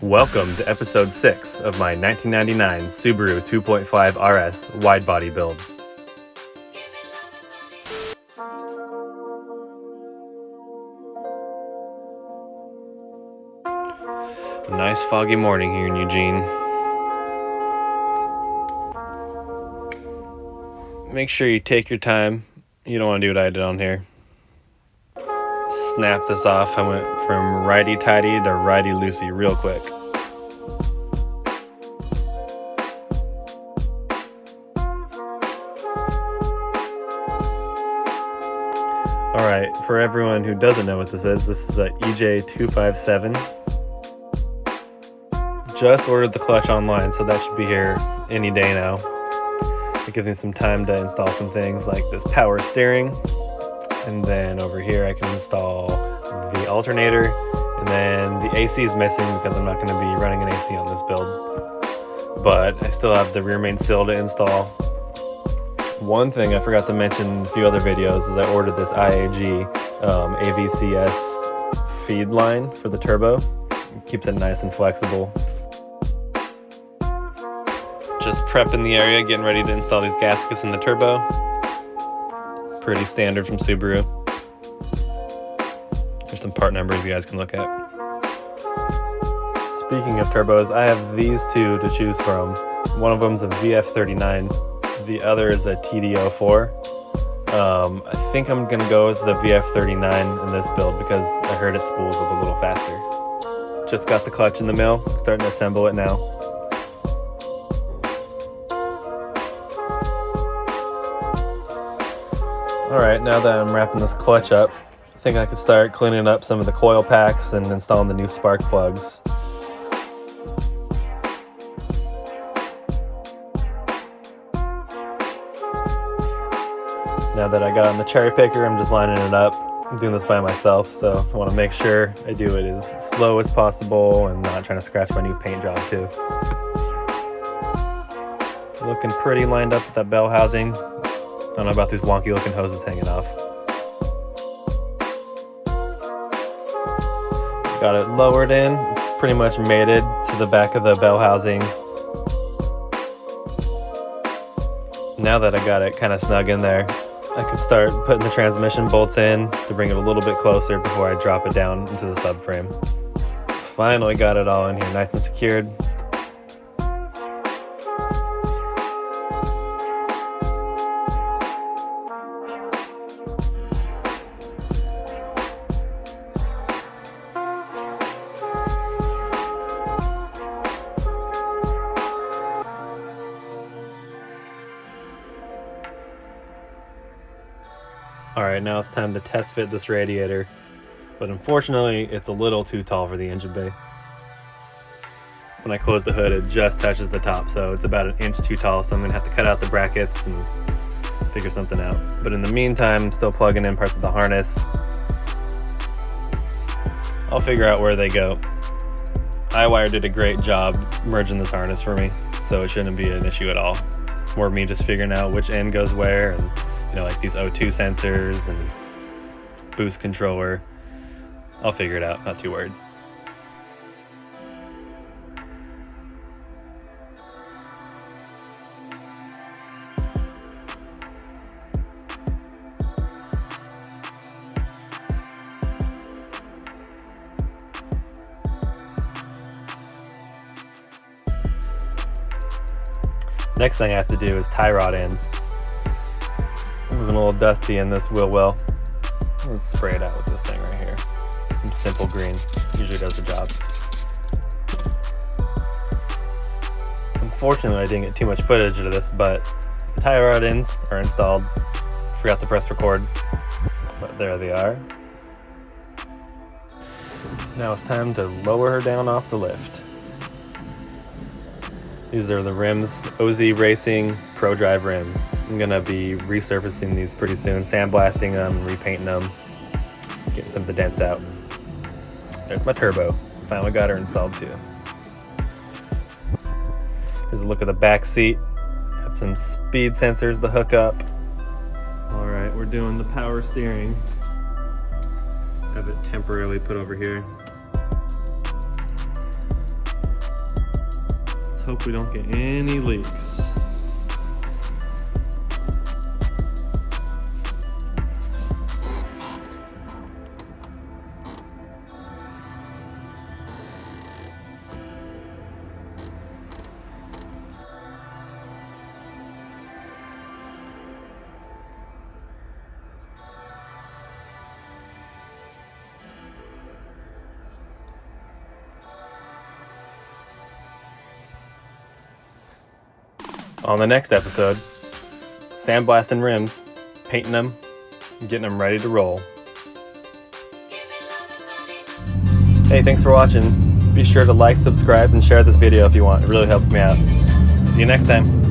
Welcome to episode 6 of my 1999 Subaru 2.5 RS wide-body build. A nice foggy morning here in Eugene. Make sure you take your time. You don't want to do what I did on here. Snap this off. I went from righty-tighty to righty-loosey real quick. Alright, for everyone who doesn't know what this is a EJ257. Just ordered the clutch online, so that should be here any day now. It gives me some time to install some things like this power steering, and then over here I can install the alternator, and then the AC is missing because I'm not going to be running an AC on this build, but I still have the rear main seal to install. One thing I forgot to mention in a few other videos is I ordered this IAG AVCS feed line for the turbo. It keeps it nice and flexible. Just prepping the area, getting ready to install these gaskets in the turbo. Pretty standard from Subaru. There's some part numbers you guys can look at. Speaking of turbos, I have these two to choose from. One of them is a VF39, the other is a TD04. I think I'm going to go with the VF39 in this build because I heard it spools up a little faster. Just got the clutch in the mill, starting to assemble it now. Alright, now that I'm wrapping this clutch up, I think I could start cleaning up some of the coil packs and installing the new spark plugs. Now that I got on the cherry picker, I'm just lining it up. I'm doing this by myself, so I want to make sure I do it as slow as possible and not trying to scratch my new paint job too. Looking pretty lined up with that bell housing. I don't know about these wonky looking hoses hanging off. Got it lowered in, it's pretty much mated to the back of the bell housing. Now that I got it kind of snug in there, I can start putting the transmission bolts in to bring it a little bit closer before I drop it down into the subframe. Finally got it all in here nice and secured. Alright, now it's time to test fit this radiator, but unfortunately it's a little too tall for the engine bay. When I close the hood, it just touches the top, so it's about an inch too tall, so I'm going to have to cut out the brackets and figure something out. But in the meantime, I'm still plugging in parts of the harness. I'll figure out where they go. iWire did a great job merging this harness for me, so it shouldn't be an issue at all. More me just figuring out which end goes where, and like these O2 sensors and boost controller. I'll figure it out, not too worried. Next thing I have to do is tie rod ends. Looking a little dusty in this wheel well. Let's spray it out with this thing right here. Some simple green, usually does the job. Unfortunately, I didn't get too much footage of this, but the tie rod ends are installed. Forgot to press record, but there they are. Now it's time to lower her down off the lift. These are the rims, OZ Racing Pro Drive rims. I'm going to be resurfacing these pretty soon, sandblasting them, repainting them, getting some of the dents out. There's my turbo. Finally got her installed too. Here's a look at the back seat. Have some speed sensors to hook up. Alright, we're doing the power steering. Have it temporarily put over here. hope we don't get any leaks. On the next episode, sandblasting rims, painting them, and getting them ready to roll. Hey, thanks for watching. Be sure to like, subscribe, and share this video if you want. It really helps me out. See you next time.